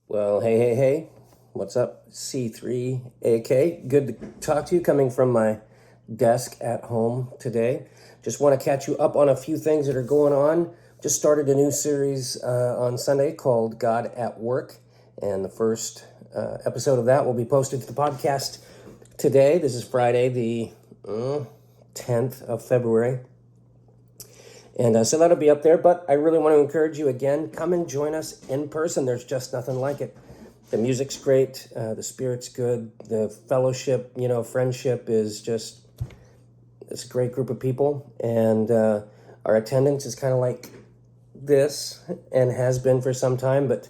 Well, hey. What's up? C3AK. Good to talk to you coming from my desk at home today. Just want to catch you up on a few things that are going on. Just started a new series on Sunday called God at Work. And the first episode of that will be posted to the podcast today. This is Friday, the 10th of February. And so that'll be up there, but I really want to encourage you again, come and join us in person. There's just nothing like it. The music's great, the spirit's good, the fellowship, friendship is just, it's a great group of people. And our attendance is kind of like this and has been for some time, but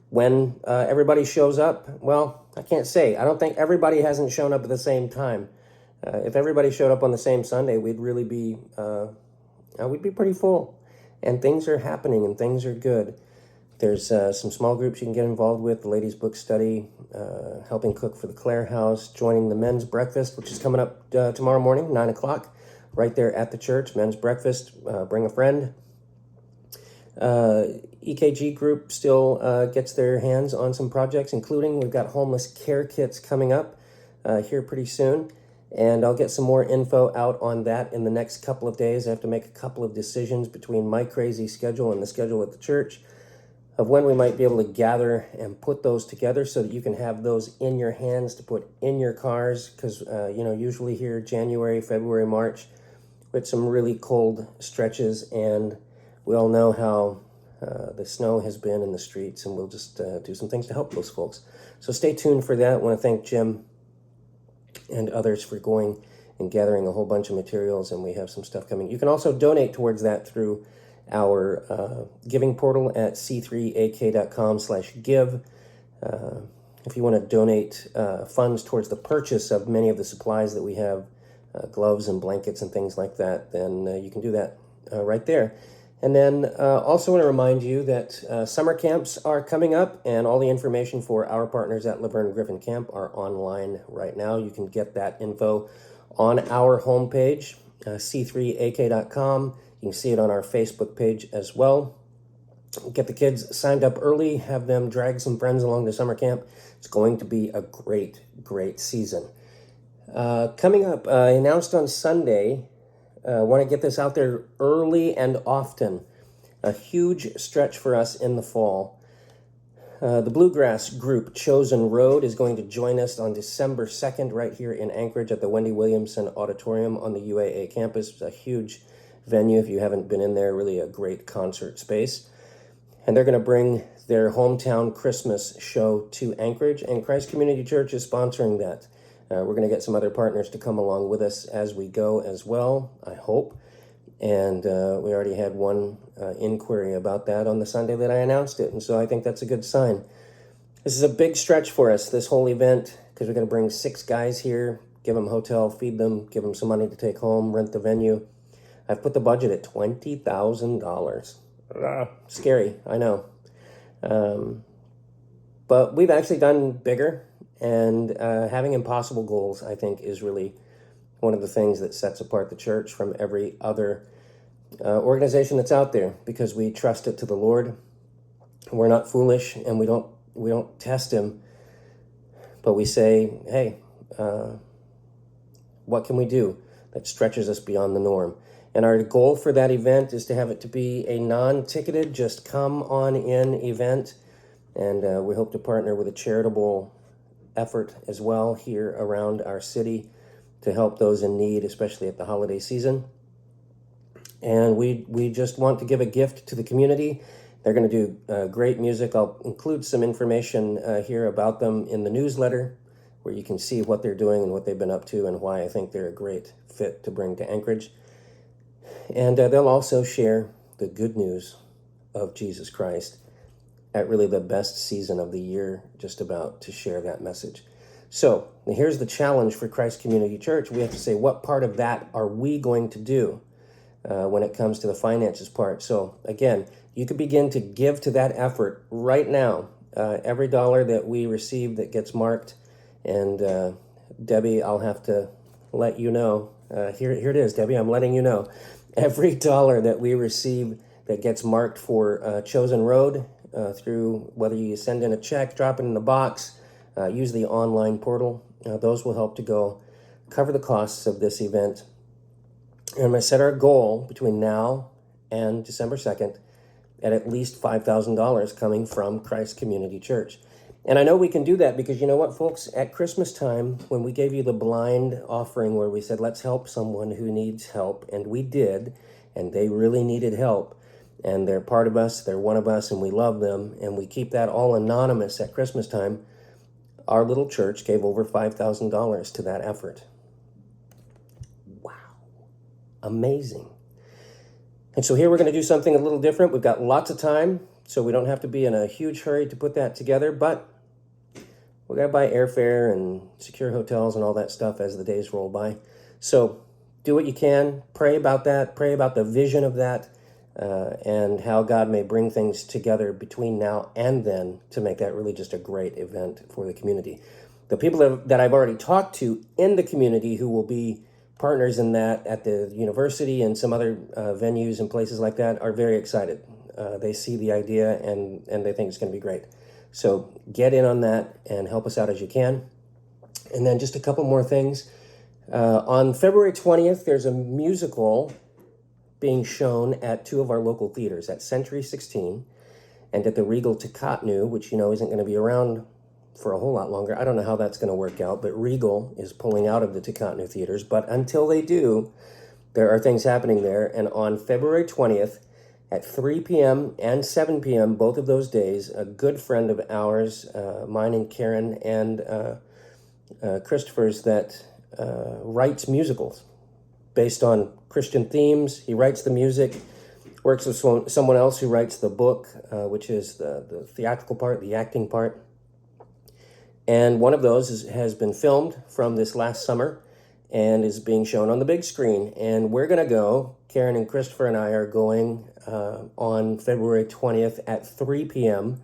when everybody shows up, well, I can't say. I don't think everybody hasn't shown up at the same time. If everybody showed up on the same Sunday, we'd be pretty full, and things are happening and things are good. There's some small groups you can get involved with, the ladies' book study, helping cook for the Clare House, joining the men's breakfast, which is coming up tomorrow morning, 9 o'clock, right there at the church. Men's breakfast, bring a friend. EKG group still gets their hands on some projects, including we've got homeless care kits coming up here pretty soon. And I'll get some more info out on that in the next couple of days. I have to make a couple of decisions between my crazy schedule and the schedule at the church of when we might be able to gather and put those together so that you can have those in your hands to put in your cars. Because, usually here, January, February, March, with some really cold stretches. And we all know how the snow has been in the streets, and we'll just do some things to help those folks. So stay tuned for that. I want to thank Jim and others for going and gathering a whole bunch of materials, and we have some stuff coming. You can also donate towards that through our giving portal at c3ak.com/give. If you want to donate funds towards the purchase of many of the supplies that we have, gloves and blankets and things like that, then you can do that right there. And then also want to remind you that summer camps are coming up, and all the information for our partners at Laverne Griffin Camp are online right now. You can get that info on our homepage, c3ak.com. You can see it on our Facebook page as well. Get the kids signed up early, have them drag some friends along to summer camp. It's going to be a great season. Coming up, announced on Sunday, want to get this out there early and often. A huge stretch for us in the fall. The bluegrass group Chosen Road is going to join us on December 2nd right here in Anchorage at the Wendy Williamson Auditorium on the UAA campus. It's a huge venue. If you haven't been in there, really a great concert space. And they're going to bring their hometown Christmas show to Anchorage, and Christ Community Church is sponsoring that. We're going to get some other partners to come along with us as we go as well, I hope. And we already had one inquiry about that on the Sunday that I announced it. And so I think that's a good sign. This is a big stretch for us, this whole event, because we're going to bring 6 guys here, give them a hotel, feed them, give them some money to take home, rent the venue. I've put the budget at $20,000. Scary, I know. But we've actually done bigger. And having impossible goals, I think, is really one of the things that sets apart the church from every other organization that's out there, because we trust it to the Lord. We're not foolish, and we don't test him, but we say, hey, what can we do that stretches us beyond the norm? And our goal for that event is to have it to be a non-ticketed, just come on in event. And we hope to partner with a charitable effort as well here around our city to help those in need, especially at the holiday season. And we just want to give a gift to the community. They're going to do great music. I'll include some information here about them in the newsletter, where you can see what they're doing and what they've been up to and why I think they're a great fit to bring to Anchorage. And they'll also share the good news of Jesus Christ at really the best season of the year, just about to share that message. So here's the challenge for Christ Community Church. We have to say, what part of that are we going to do when it comes to the finances part? So again, you could begin to give to that effort right now. Every dollar that we receive that gets marked, and Debbie, I'll have to let you know. Here it is, Debbie, I'm letting you know. Every dollar that we receive that gets marked for Chosen Road through whether you send in a check, drop it in the box, use the online portal. Those will help to go cover the costs of this event. And I'm going to set our goal between now and December 2nd at least $5,000 coming from Christ Community Church. And I know we can do that because you know what, folks? At Christmas time, when we gave you the blind offering where we said, let's help someone who needs help, and we did, and they really needed help, and they're part of us, they're one of us, and we love them, and we keep that all anonymous at Christmas time, our little church gave over $5,000 to that effort. Wow. Amazing. And so here we're going to do something a little different. We've got lots of time, so we don't have to be in a huge hurry to put that together, but we got to buy airfare and secure hotels and all that stuff as the days roll by. So do what you can. Pray about that. Pray about the vision of that and how God may bring things together between now and then to make that really just a great event for the community. The people that I've already talked to in the community who will be partners in that at the university and some other venues and places like that are very excited. They see the idea and they think it's going to be great. So get in on that and help us out as you can. And then just a couple more things. On February 20th, there's a musical being shown at two of our local theaters, at Century 16 and at the Regal Takatnu, which you know isn't going to be around for a whole lot longer. I don't know how that's going to work out, but Regal is pulling out of the Takatnu theaters. But until they do, there are things happening there. And on February 20th at 3 p.m. and 7 p.m., both of those days, a good friend of ours, mine and Karen and Christopher's, that writes musicals based on Christian themes. He writes the music, works with someone else who writes the book, which is the theatrical part, the acting part. And one of those has been filmed from this last summer and is being shown on the big screen. And we're going to go, Karen and Christopher and I are going on February 20th at 3 p.m.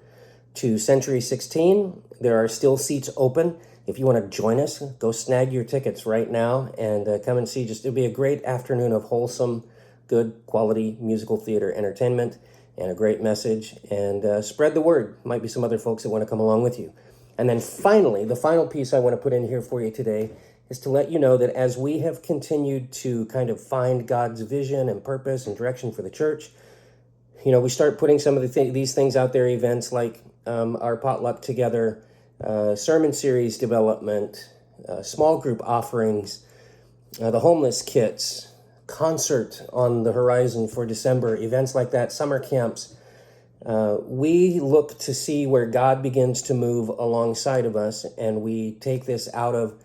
to Century 16. There are still seats open. If you want to join us, go snag your tickets right now and come and see. It'll be a great afternoon of wholesome, good quality musical theater entertainment and a great message. And spread the word. Might be some other folks that want to come along with you. And then finally, the final piece I want to put in here for you today is to let you know that as we have continued to kind of find God's vision and purpose and direction for the church, you know, we start putting some of these things out there, events like our potluck together, sermon series development, small group offerings, the homeless kits, concert on the horizon for December, events like that, summer camps. We look to see where God begins to move alongside of us, and we take this out of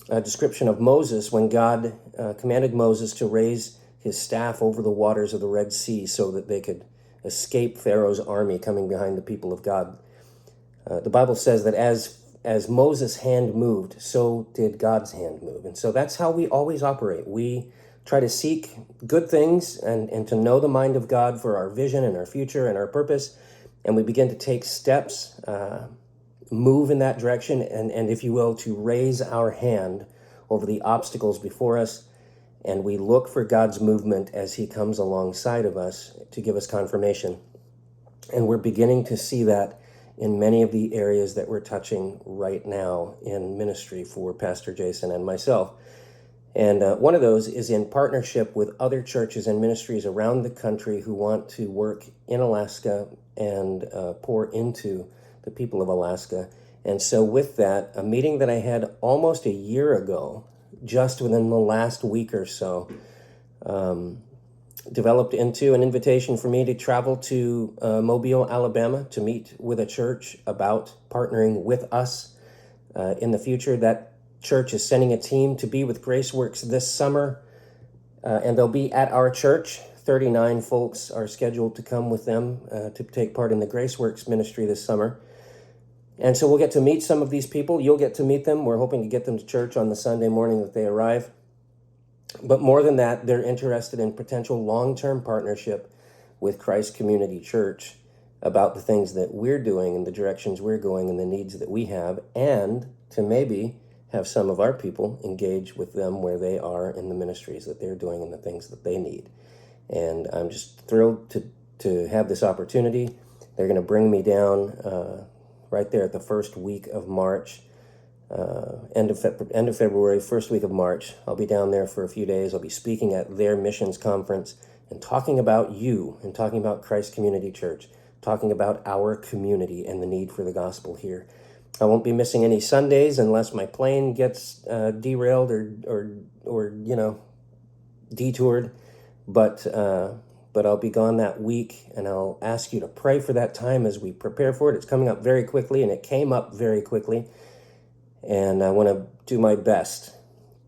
a description of Moses when God commanded Moses to raise his staff over the waters of the Red Sea so that they could escape Pharaoh's army coming behind the people of God. The Bible says that as Moses' hand moved, so did God's hand move. And so that's how we always operate. We try to seek good things and to know the mind of God for our vision and our future and our purpose. And we begin to take steps, move in that direction, and if you will, to raise our hand over the obstacles before us. And we look for God's movement as he comes alongside of us to give us confirmation. And we're beginning to see that in many of the areas that we're touching right now in ministry for Pastor Jason and myself. And one of those is in partnership with other churches and ministries around the country who want to work in Alaska and pour into the people of Alaska. And so with that, a meeting that I had almost a year ago, just within the last week or so, developed into an invitation for me to travel to Mobile, Alabama, to meet with a church about partnering with us in the future. That church is sending a team to be with Graceworks this summer, and they'll be at our church. 39 folks are scheduled to come with them to take part in the Graceworks ministry this summer. And so we'll get to meet some of these people. You'll get to meet them. We're hoping to get them to church on the Sunday morning that they arrive. But more than that, they're interested in potential long-term partnership with Christ Community Church about the things that we're doing and the directions we're going and the needs that we have, and to maybe have some of our people engage with them where they are in the ministries that they're doing and the things that they need. And I'm just thrilled to have this opportunity. They're going to bring me down right there at the first week of March, end of February, first week of March. I'll be down there for a few days. I'll be speaking at their missions conference and talking about you and talking about Christ Community Church, talking about our community and the need for the gospel here. I won't be missing any Sundays unless my plane gets derailed or detoured, but I'll be gone that week, and I'll ask you to pray for that time as we prepare for it. It's coming up very quickly, and it came up very quickly, and I want to do my best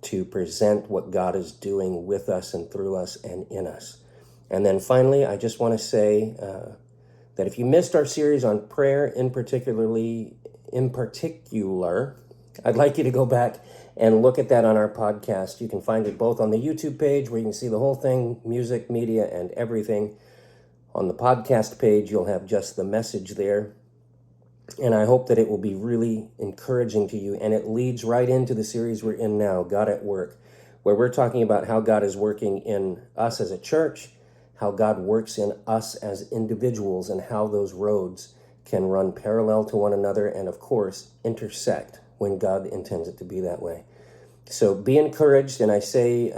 to present what God is doing with us and through us and in us. And then finally, I just want to say that if you missed our series on prayer in particular, I'd like you to go back and look at that on our podcast. You can find it both on the YouTube page where you can see the whole thing, music, media, and everything. On the podcast page, you'll have just the message there. And I hope that it will be really encouraging to you. And it leads right into the series we're in now, God at Work, where we're talking about how God is working in us as a church, how God works in us as individuals, and how those roads can run parallel to one another and, of course, intersect when God intends it to be that way. So be encouraged, and I say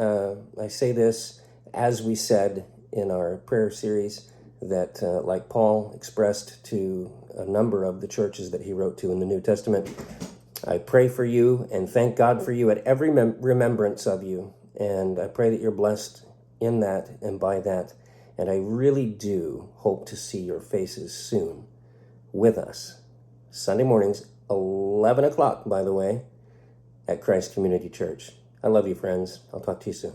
this as we said in our prayer series, that like Paul expressed to a number of the churches that he wrote to in the New Testament, I pray for you and thank God for you at every remembrance of you, and I pray that you're blessed in that and by that, and I really do hope to see your faces soon with us. Sunday mornings, 11 o'clock, by the way, at Christ Community Church. I love you, friends. I'll talk to you soon.